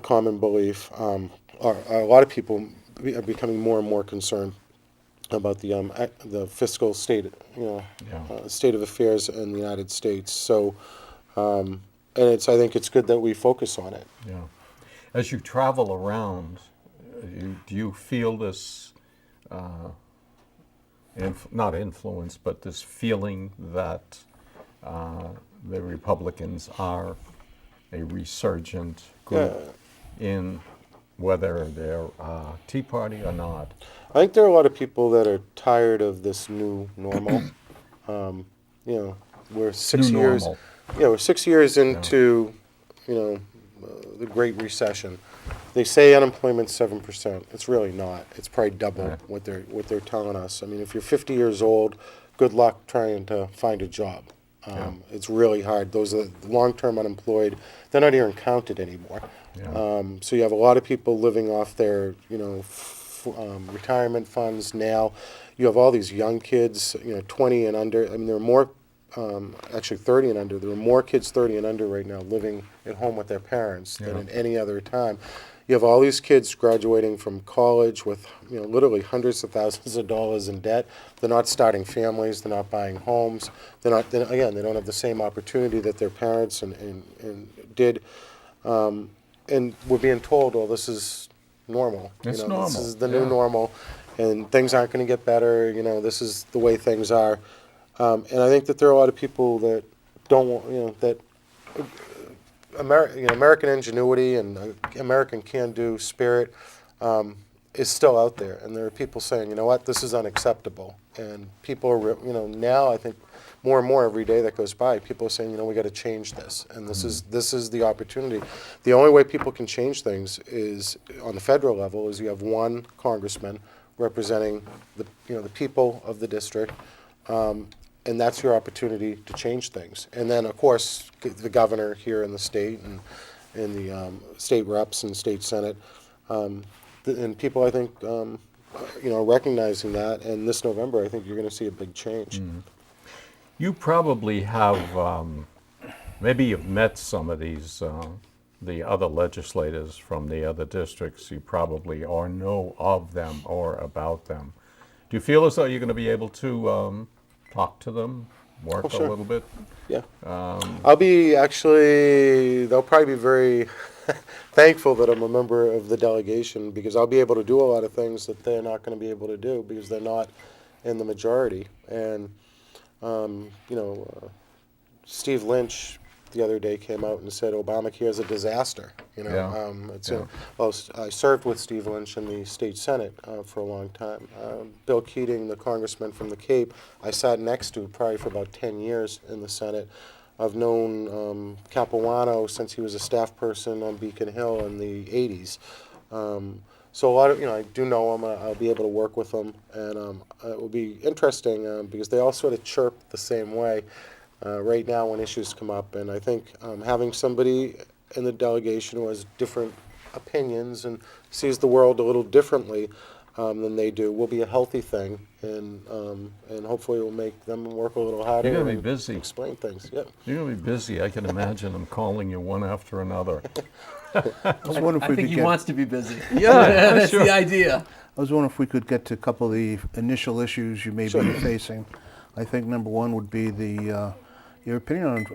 common belief. A lot of people are becoming more and more concerned about the fiscal state, Yeah. state of affairs in the United States. So, and I think it's good that we focus on it. Yeah. As you travel around, do you feel this, not influence, but this feeling that the Republicans are a resurgent group in whether they're Tea Party or not? I think there are a lot of people that are tired of this new normal. We're 6 New years. normal. Yeah, we're 6 years into, the Great Recession. They say unemployment's 7%. It's really not. It's probably double Right. what they're telling us. I mean, if you're 50 years old, good luck trying to find a job. It's really hard. Those are the long-term unemployed. They're not even counted anymore. Yeah. So you have a lot of people living off their, retirement funds now. You have all these young kids, 20 and under. I mean, there are more, actually 30 and under. There are more kids 30 and under right now living at home with their parents than Yeah. at any other time. You have all these kids graduating from college with, literally hundreds of thousands of dollars in debt. They're not starting families. They're not buying homes. They don't have the same opportunity that their parents and did. And we're being told, well, this is normal. It's normal, This is the new yeah. normal, and things aren't going to get better. This is the way things are. And I think that there are a lot of people that don't want, that American ingenuity and American can-do spirit is still out there. And there are people saying, you know what, this is unacceptable. And people are, now I think more and more every day that goes by, people are saying, we got to change this. And this is the opportunity. The only way people can change things is on the federal level is you have one congressman representing the people of the district. And that's your opportunity to change things. And then, of course, the governor here in the state and the state reps and state senate. And people, I think, are recognizing that. And this November, I think you're going to see a big change. You probably have, maybe you've met some of these, the other legislators from the other districts. You probably or know of them or about them. Do you feel as though you're going to be able to talk to them, work sure. a little bit? Yeah. They'll probably be very thankful that I'm a member of the delegation because I'll be able to do a lot of things that they're not going to be able to do because they're not in the majority. And, Steve Lynch the other day came out and said Obamacare is a disaster. I served with Steve Lynch in the state senate for a long time. Bill Keating, the congressman from the Cape, I sat next to probably for about 10 years in the Senate. I've known Capuano since he was a staff person on Beacon Hill in the 80s. So a lot of, I do know him. I'll be able to work with them, and it will be interesting because they all sort of chirp the same way right now when issues come up. And I think having somebody in the delegation who has different opinions and sees the world a little differently than they do will be a healthy thing, and hopefully it will make them work a little harder. You're gonna be and busy. Explain things. Yeah. You're going to be busy. I can imagine them calling you one after another. I was wondering if I we think could he get, wants to be busy. Yeah, That's sure. the idea. I was wondering if we could get to a couple of the initial issues you may be facing. I think number one would be your opinion on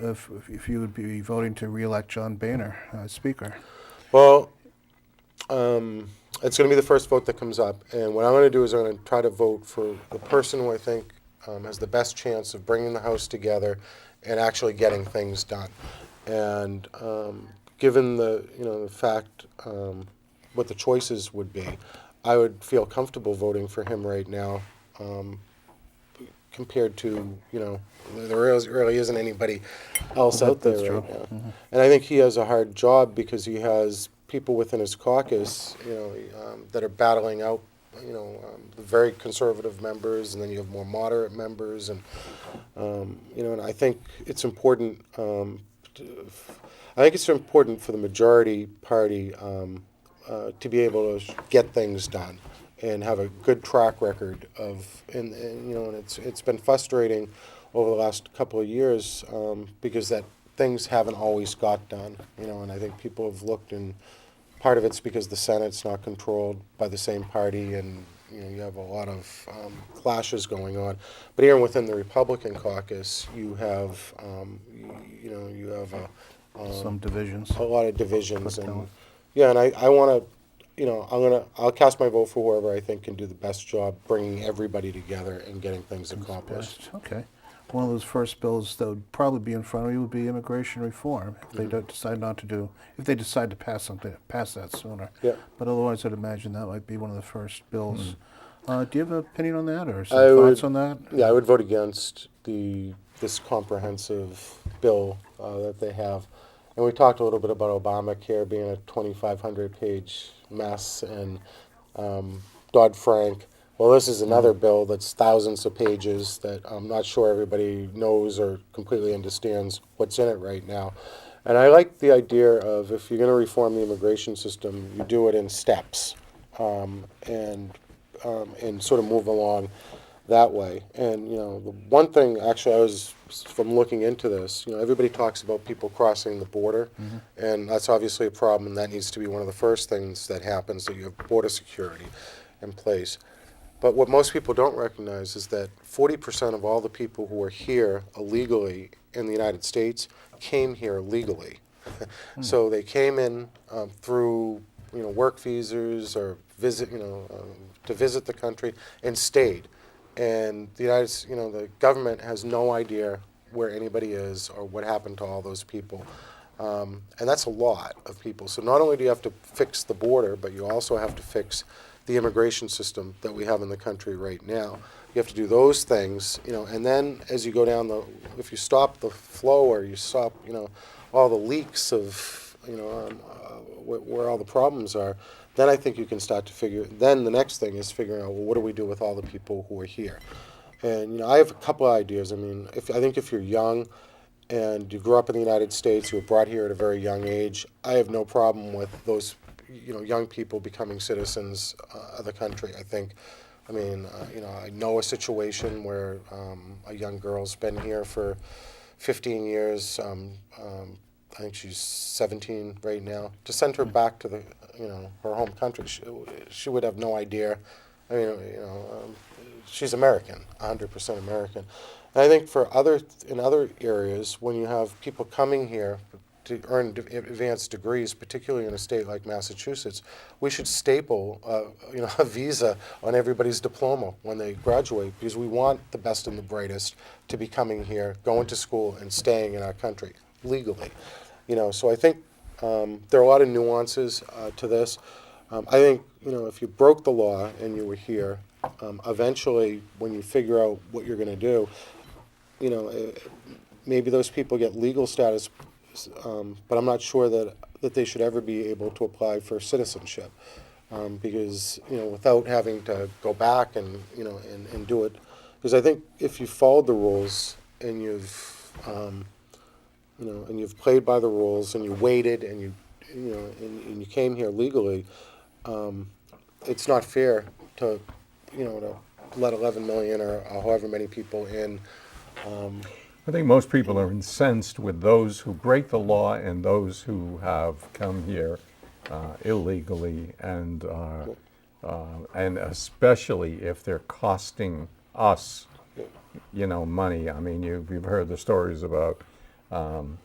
if you would be voting to re-elect John Boehner as Speaker. Well, it's going to be the first vote that comes up, and what I'm going to do is I'm going to try to vote for the person who I think has the best chance of bringing the House together and actually getting things done. And given the fact what the choices would be, I would feel comfortable voting for him right now. Compared to, there really isn't anybody else out there right now. Mm-hmm. And I think he has a hard job because he has people within his caucus, that are battling out, the very conservative members, and then you have more moderate members, and and I think it's important I think it's important for the majority party to be able to get things done and have a good track record of, and it's been frustrating over the last couple of years because that things haven't always got done, and I think people have looked, and part of it's because the Senate's not controlled by the same party, and you have a lot of clashes going on. But even within the Republican caucus, you have you have Some divisions. a lot of divisions, Quick and count. yeah, and I want to, I'll cast my vote for whoever I think can do the best job bringing everybody together and getting things accomplished. Okay. One of those first bills that would probably be in front of you would be immigration reform. If they don't decide not to do, if they decide to pass that sooner. Yeah. But otherwise, I'd imagine that might be one of the first bills. Do you have an opinion on that, or some I thoughts would- on that? Yeah, I would vote against this comprehensive bill that they have. And we talked a little bit about Obamacare being a 2,500-page mess, and Dodd-Frank. Well, this is another bill that's thousands of pages that I'm not sure everybody knows or completely understands what's in it right now. And I like the idea of, if you're going to reform the immigration system, you do it in steps, and sort of move along that way. And the one thing, actually, I was, from looking into this, everybody talks about people crossing the border, and that's obviously a problem, and that needs to be one of the first things that happens, that you have border security in place. But what most people don't recognize is that 40% of all the people who are here illegally in the United States came here legally. So they came in through work visas or to visit the country, and stayed. And the government has no idea where anybody is or what happened to all those people. And that's a lot of people. So not only do you have to fix the border, but you also have to fix the immigration system that we have in the country right now. You have to do those things, and then as you go down if you stop the flow, or you stop, all the leaks of, where all the problems are, then I think you can start to then the next thing is figuring out, well, what do we do with all the people who are here? And, I have a couple of ideas. I mean, I think if you're young and you grew up in the United States, you were brought here at a very young age, I have no problem with those young people becoming citizens of the country. I know a situation where a young girl's been here for 15 years. I think she's 17 right now. To send her back to her home country, she would have no idea. She's American, 100% American. And I think in other areas, when you have people coming here to earn advanced degrees, particularly in a state like Massachusetts, we should staple a visa on everybody's diploma when they graduate, because we want the best and the brightest to be coming here, going to school, and staying in our country legally. So I think there are a lot of nuances to this. I think if you broke the law and you were here, eventually when you figure out what you're going to do, maybe those people get legal status. But I'm not sure that they should ever be able to apply for citizenship, because without having to go back and do it, because I think if you followed the rules and you've played by the rules and you waited and you came here legally, it's not fair to let 11 million or however many people in. I think most people are incensed with those who break the law and those who have come here illegally, and especially if they're costing us, money. I mean, you've heard the stories about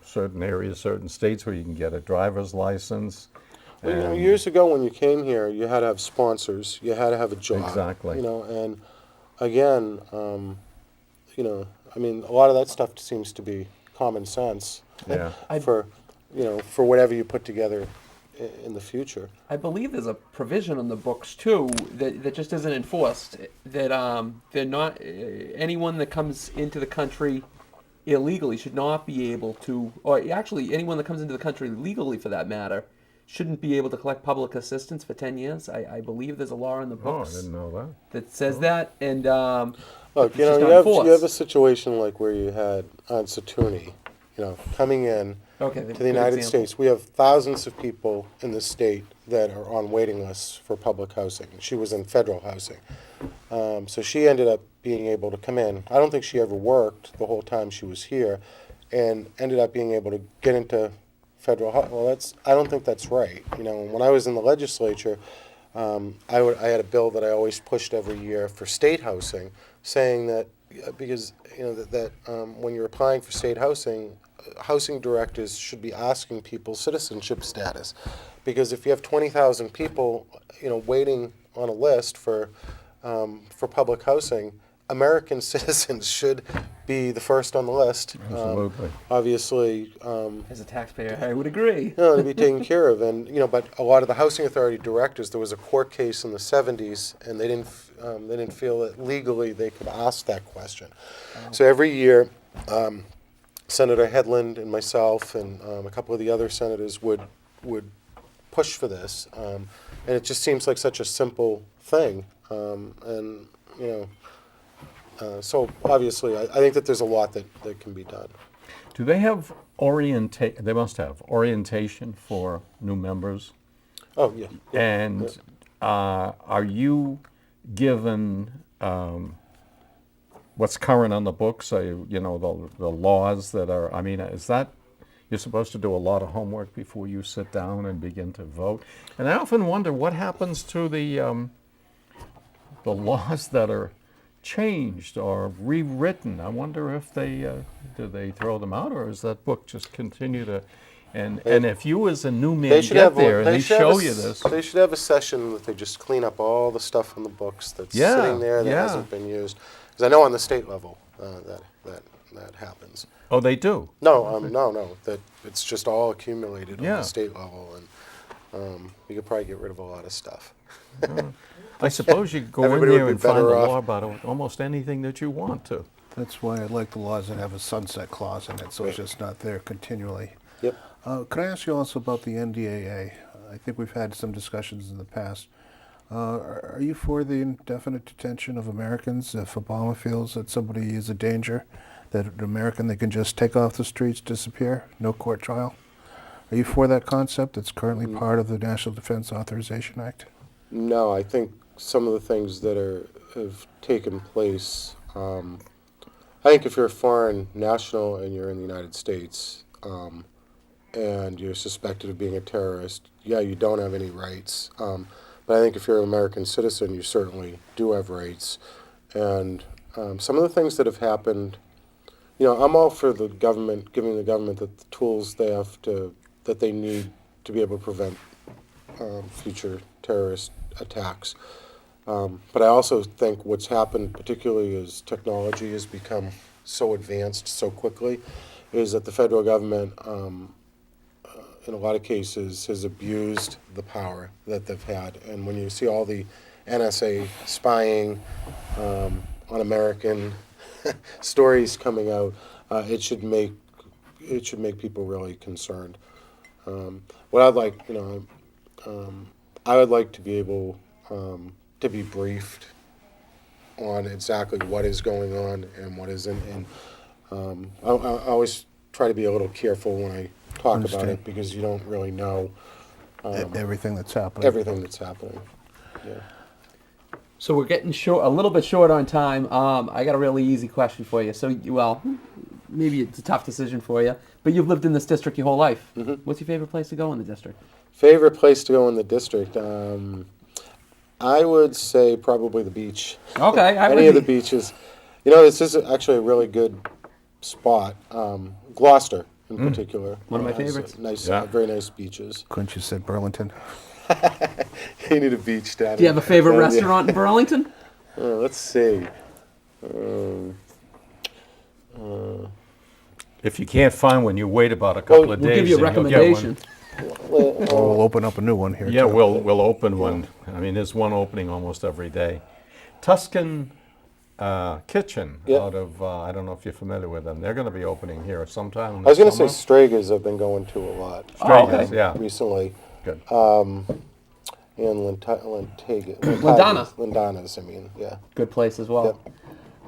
certain areas, certain states where you can get a driver's license. Well, years ago when you came here, you had to have sponsors, you had to have a job. Exactly. And again, a lot of that stuff seems to be common sense. Yeah. for whatever you put together in the future. I believe there's a provision on the books too that just isn't enforced. That they're not anyone that comes into the country illegally should not be able to, or actually anyone that comes into the country legally, for that matter, shouldn't be able to collect public assistance for 10 years. I believe there's a law in the Oh, I books didn't know that says that, and Look, it's just not you have enforced. a situation like where you had on Satuni, coming in Okay, to good the United example. States. We have thousands of people in the state that are on waiting lists for public housing. She was in federal housing. So she ended up being able to come in. I don't think she ever worked the whole time she was here, and ended up being able to get into federal housing. Well, I don't think that's right. When I was in the legislature, I had a bill that I always pushed every year for state housing, saying that because when you're applying for state housing, housing directors should be asking people citizenship status, because if you have 20,000 people, waiting on a list for public housing, American citizens should be the first on the list. Absolutely. Obviously, As a taxpayer, I would agree. to be taken care of, and but a lot of the housing authority directors, there was a court case in the 70s, and they didn't feel that legally they could ask that question. So every year, Senator Headland and myself and a couple of the other senators would push for this, and it just seems like such a simple thing, and so obviously I think that there's a lot that can be done. Do they have they must have orientation for new members? Oh, yeah. And are you given what's current on the books, the laws that are, is that, you're supposed to do a lot of homework before you sit down and begin to vote? And I often wonder what happens to the laws that are changed or rewritten. I wonder if do they throw them out, or does that book just continue to, and if you as a new man get there and they show you this. They should have a session that they just clean up all the stuff in the books that's sitting there that hasn't been used. Because I know on the state level that happens. Oh, they do? No, no, that it's just all accumulated on Yeah. the state level, and you could probably get rid of a lot of stuff. I suppose you could go in Everybody would there be and find a better law off. about almost anything that you want to. That's why I like the laws that have a sunset clause in it, so it's just not there continually. Yep. Could I ask you also about the NDAA? I think we've had some discussions in the past. Are you for the indefinite detention of Americans if Obama feels that somebody is a danger, that an American they can just take off the streets, disappear, no court trial? Are you for that concept that's currently part of the National Defense Authorization Act? No, I think some of the things that have taken place, I think if you're a foreign national and you're in the United States, and you're suspected of being a terrorist, you don't have any rights. But I think if you're an American citizen, you certainly do have rights. And some of the things that have happened, I'm all for the government, giving the government the tools that they need to be able to prevent future terrorist attacks. But I also think what's happened, particularly as technology has become so advanced so quickly, is that the federal government, in a lot of cases, has abused the power that they've had. And when you see all the NSA spying on American stories coming out, it should make people really concerned. What I'd like, I would like to be able to be briefed on exactly what is going on and what isn't. And I always try to be a little careful when I talk about it, because you don't really know Everything that's happening. everything that's happening. Yeah. So we're getting short, a little bit short on time. I got a really easy question for you. So, maybe it's a tough decision for you, but you've lived in this district your whole life. Mm-hmm. What's your favorite place to go in the district? Favorite place to go in the district? I would say probably the beach. Okay, Any of the beaches. This is actually a really good spot. Gloucester, in particular. One of my has favorites. Nice, Yeah. very nice beaches. Couldn't you said Burlington? You need a beach down. Do you have a favorite restaurant in Burlington? Let's see. If you can't find one, you wait about a couple of We'll days. give you a and you'll get one. recommendation. We'll open up a new one here. Yeah, too. we'll open one. There's one opening almost every day. Tuscan Kitchen Yeah. out of, I don't know if you're familiar with them. They're going to be opening here sometime in I was the going to say summer. Stragas I've been going to a lot. Stragas, yeah. Recently. Good. And Lindana. Lindana's, yeah. Good place as well. Yep.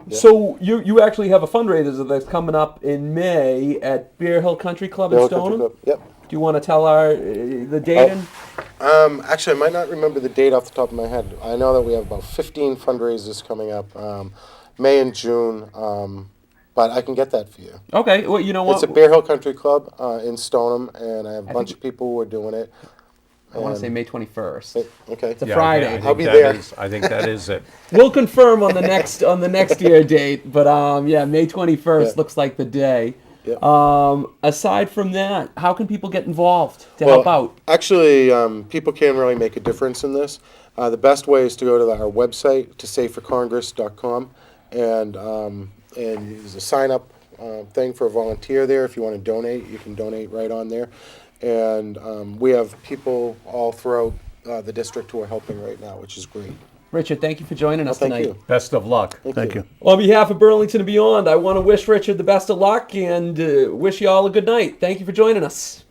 So you actually have a fundraiser that's coming up in May at Bear Hill Country Club in Bear Hill Country Stoneham. Club, yep. Do you want to tell our the date? Actually, I might not remember the date off the top of my head. I know that we have about 15 fundraisers coming up, May and June, but I can get that for you. Okay. Well, you know what? It's at Bear Hill Country Club in Stoneham, and I have a bunch of people who are doing it. I want to say May 21st. Okay. It's a Yeah, Friday. I think I'll be that there. I think that is it. We'll confirm on the next year date, but yeah, May 21st Yeah. looks like the day. Yeah. Aside from that, how can people get involved to help out? Actually, people can really make a difference in this. The best way is to go to our website, tiseiforcongress.com, and there's a sign-up thing for a volunteer there. If you want to donate, you can donate right on there. And we have people all throughout the district who are helping right now, which is great. Richard, thank you for joining us Thank tonight. you. Best of luck. Thank you. On behalf of Burlington and Beyond, I want to wish Richard the best of luck and wish you all a good night. Thank you for joining us.